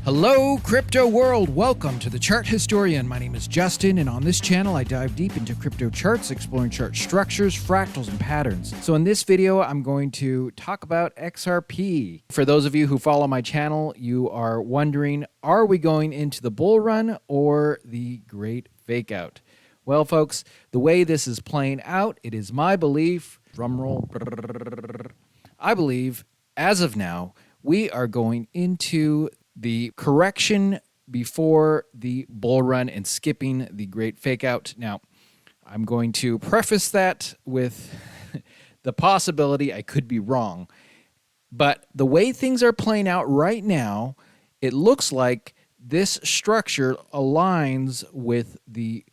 Hello, crypto world. Welcome to the Chart Historian. My name is Justin, and on this channel, I dive deep into crypto charts, exploring chart structures, fractals, and patterns. So in this video, I'm going to talk about XRP. For those of you who follow my channel, you are wondering, are we going into the bull run or the great fake out? Well, folks, the way this is playing out, it is my belief, drumroll, I believe, as of now, we are going into the correction before the bull run and skipping the great fake out. Now, I'm going to preface that with the possibility I could be wrong. But the way things are playing out right now, it looks like this structure aligns with the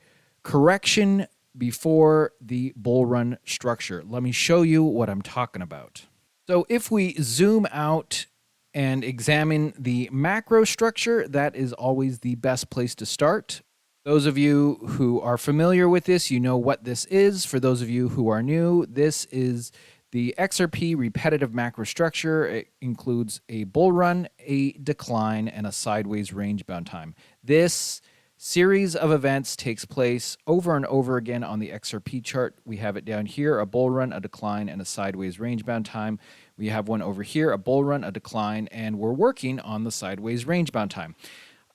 correction before the bull run structure. Let me show you what I'm talking about. So if we zoom out and examine the macro structure, that is always the best place to start. Those of you who are familiar with this, you know what this is. For those of you who are new, this is the XRP repetitive macro structure. It includes a bull run, a decline, and a sideways range-bound time. This series of events takes place over and over again on the XRP chart. We have it down here, a bull run, a decline, and a sideways range-bound time. We have one over here, a bull run, a decline, and we're working on the sideways range-bound time.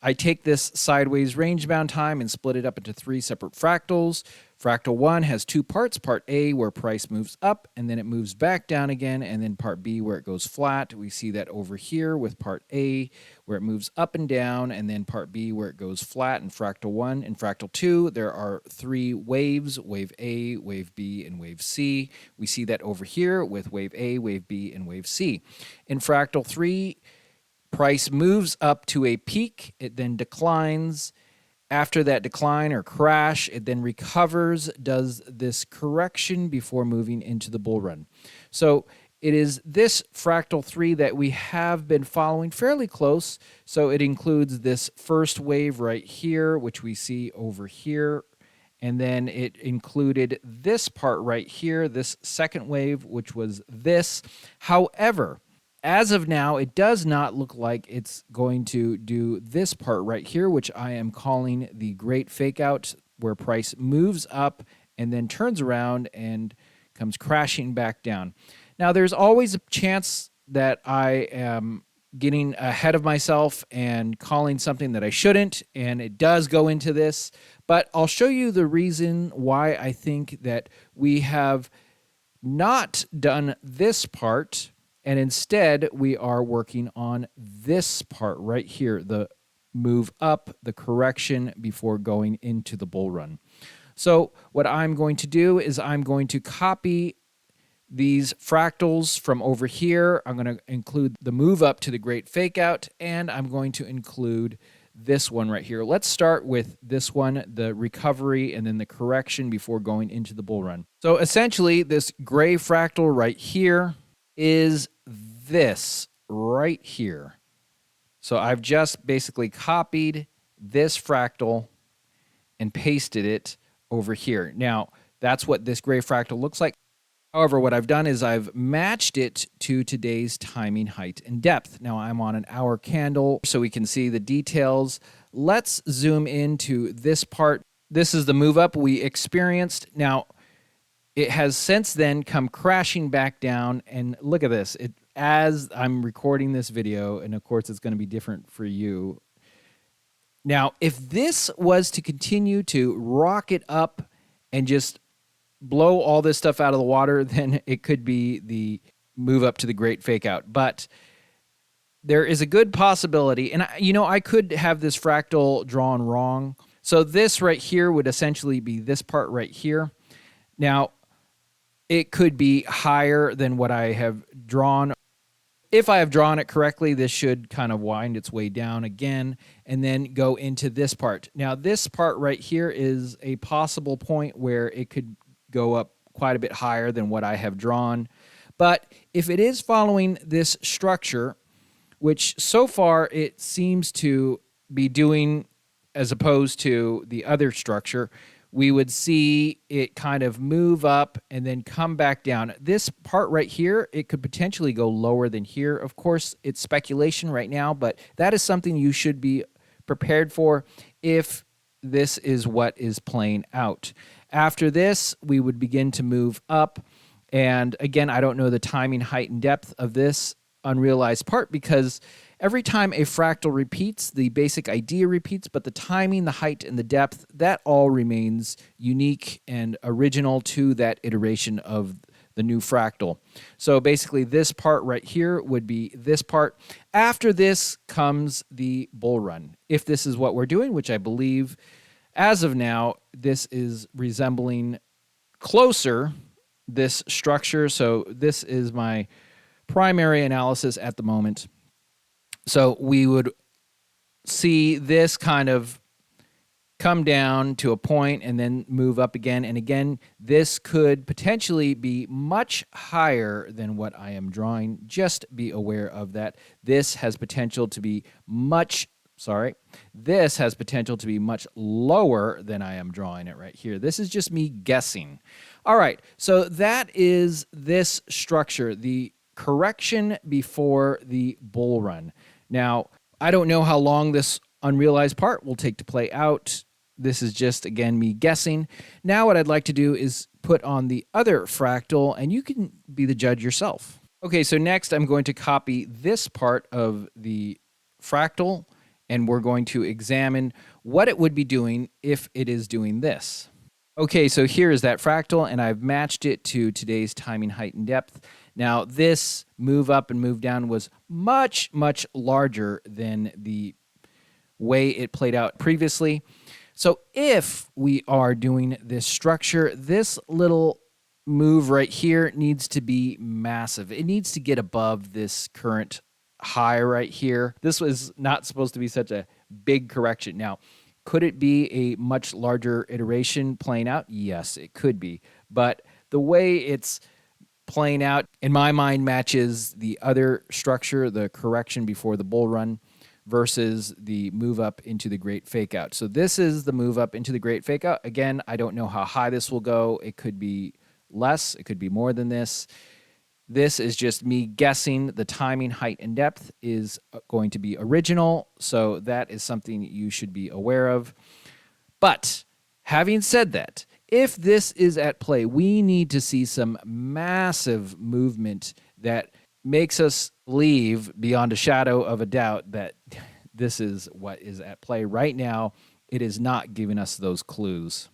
I take this sideways range-bound time and split it up into three separate fractals. Fractal 1 has two parts, part A where price moves up and then it moves back down again, and then part B where it goes flat. We see that over here with part A where it moves up and down, and then part B where it goes flat in Fractal 1. In Fractal 2, there are three waves, wave A, wave B, and wave C. We see that over here with wave A, wave B, and wave C. In Fractal 3, price moves up to a peak, it then declines. After that decline or crash, it then recovers, does this correction before moving into the bull run. So it is this Fractal 3 that we have been following fairly close. So it includes this first wave right here, which we see over here. And then it included this part right here, this second wave, which was this. However, as of now, it does not look like it's going to do this part right here, which I am calling the great fake out, where price moves up and then turns around and comes crashing back down. Now, there's always a chance that I am getting ahead of myself and calling something that I shouldn't, and it does go into this. But I'll show you the reason why I think that we have not done this part, and instead, we are working on this part right here, the move up, the correction before going into the bull run. So what I'm going to do is I'm going to copy these fractals from over here. I'm going to include the move up to the great fake out, and I'm going to include this one right here. Let's start with this one, the recovery, and then the correction before going into the bull run. So essentially, this gray fractal right here is this right here. So I've just basically copied this fractal and pasted it over here. Now, that's what this gray fractal looks like. However, what I've done is I've matched it to today's timing, height, and depth. Now, I'm on an hour candle so we can see the details. Let's zoom into this part. This is the move up we experienced. Now, it has since then come crashing back down, and look at this. As I'm recording this video, and of course it's going to be different for you. Now, if this was to continue to rocket up and just blow all this stuff out of the water, then it could be the move up to the great fake out. But there is a good possibility, and I could have this fractal drawn wrong. So this right here would essentially be this part right here. Now, it could be higher than what I have drawn. If I have drawn it correctly, this should kind of wind its way down again and then go into this part. Now, this part right here is a possible point where it could go up quite a bit higher than what I have drawn. But if it is following this structure, which so far it seems to be doing as opposed to the other structure, we would see it kind of move up and then come back down. This part right here, it could potentially go lower than here. Of course, it's speculation right now, but that is something you should be prepared for if this is what is playing out. After this, we would begin to move up. And again, I don't know the timing, height, and depth of this unrealized part because every time a fractal repeats, the basic idea repeats, but the timing, the height, and the depth, that all remains unique and original to that iteration of the new fractal. So basically this part right here would be this part. After this comes the bull run. If this is what we're doing, which I believe as of now, this is resembling closer this structure. So this is my primary analysis at the moment. So we would see this kind of come down to a point and then move up again. And again, this could potentially be much higher than what I am drawing. Just be aware of that. This has potential to be much lower than I am drawing it right here. This is just me guessing. All right, so that is this structure, the correction before the bull run. Now, I don't know how long this unrealized part will take to play out. This is just, again, me guessing. Now what I'd like to do is put on the other fractal, and you can be the judge yourself. Okay, so next I'm going to copy this part of the fractal, and we're going to examine what it would be doing if it is doing this. Okay, so here is that fractal, and I've matched it to today's timing, height, and depth. Now, this move up and move down was much, much larger than the way it played out previously. So if we are doing this structure, this little move right here needs to be massive. It needs to get above this current high right here. This was not supposed to be such a big correction. Now, could it be a much larger iteration playing out? Yes, it could be. But the way it's playing out, in my mind, matches the other structure, the correction before the bull run, versus the move up into the great fake out. So this is the move up into the great fake out. Again, I don't know how high this will go. It could be less. It could be more than this. This is just me guessing. The timing, height, and depth is going to be original. So that is something you should be aware of. But having said that, if this is at play, we need to see some massive movement that makes us believe beyond a shadow of a doubt that this is what is at play right now. It is not giving us those clues.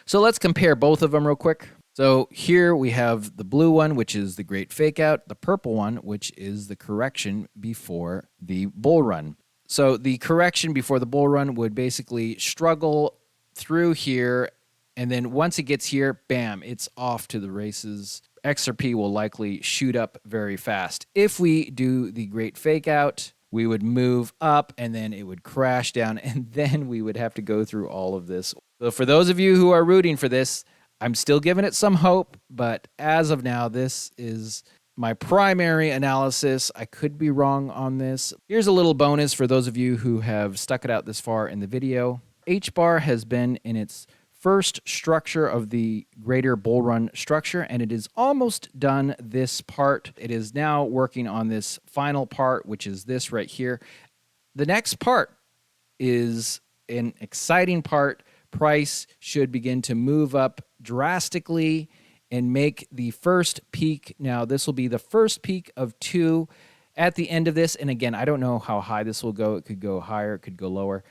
So let's compare both of them real quick. So here we have the blue one, which is the great fake out, the purple one, which is the correction before the bull run. So the correction before the bull run would basically struggle through here, and then once it gets here, bam, it's off to the races. XRP will likely shoot up very fast. If we do the great fake out, we would move up and then it would crash down, and then we would have to go through all of this. So for those of you who are rooting for this, I'm still giving it some hope, but as of now, this is my primary analysis. I could be wrong on this. Here's a little bonus for those of you who have stuck it out this far in the video. hbar has been in its first structure of the greater bull run structure, and it is almost done this part. It is now working on this final part, which is this right here. The next part is an exciting part. Price should begin to move up drastically and make the first peak. Now, this will be the first peak of 2 at the end of this. And again, I don't know how high this will go. It could go higher, it could go lower.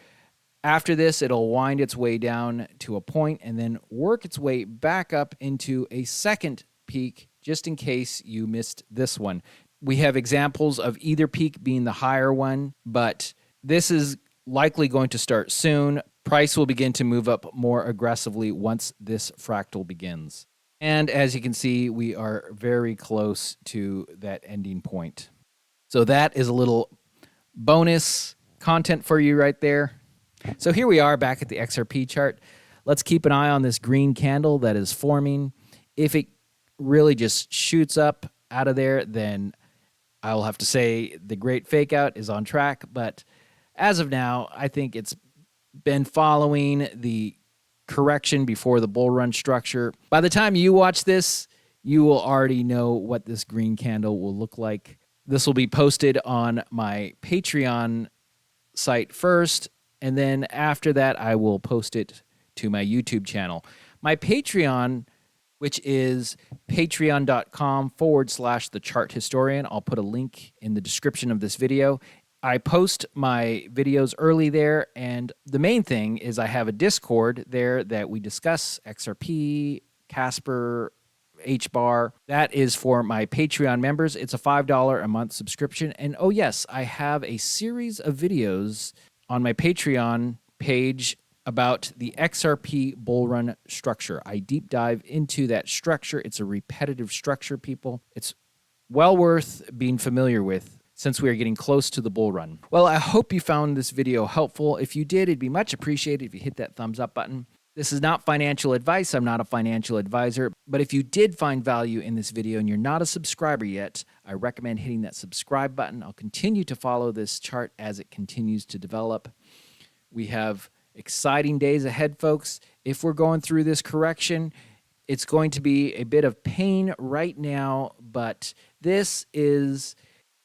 After this, it'll wind its way down to a point and then work its way back up into a second peak, just in case you missed this one. We have examples of either peak being the higher one, but this is likely going to start soon. Price will begin to move up more aggressively once this fractal begins. And as you can see, we are very close to that ending point. So that is a little bonus content for you right there. So here we are back at the XRP chart. Let's keep an eye on this green candle that is forming. If it really just shoots up out of there, then I'll have to say the great fake out is on track. But as of now, I think it's been following the correction before the bull run structure. By the time you watch this, you will already know what this green candle will look like. This will be posted on my Patreon site first, and then after that, I will post it to my YouTube channel. My Patreon, which is patreon.com/the chart historian. I'll put a link in the description of this video. I post my videos early there, and the main thing is I have a Discord there that we discuss XRP, Casper, hbar. That is for my Patreon members. It's a $5 a month subscription. And oh yes, I have a series of videos on my Patreon page about the XRP bull run structure. I deep dive into that structure. It's a repetitive structure, people. It's well worth being familiar with since we are getting close to the bull run. Well, I hope you found this video helpful. If you did, it'd be much appreciated if you hit that thumbs up button. This is not financial advice. I'm not a financial advisor. But if you did find value in this video and you're not a subscriber yet, I recommend hitting that subscribe button. I'll continue to follow this chart as it continues to develop. We have exciting days ahead, folks. If we're going through this correction, it's going to be a bit of pain right now, but this is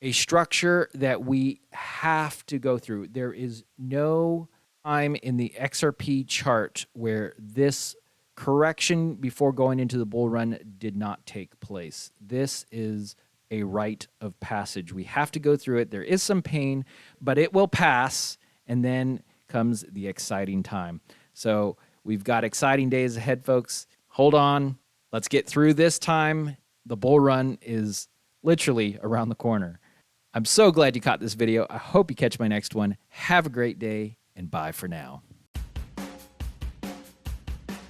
a structure that we have to go through. There is no time in the XRP chart where this correction before going into the bull run did not take place. This is a rite of passage. We have to go through it. There is some pain, but it will pass, and then comes the exciting time. So we've got exciting days ahead, folks. Hold on. Let's get through this time. The bull run is literally around the corner. I'm so glad you caught this video. I hope you catch my next one. Have a great day, and bye for now.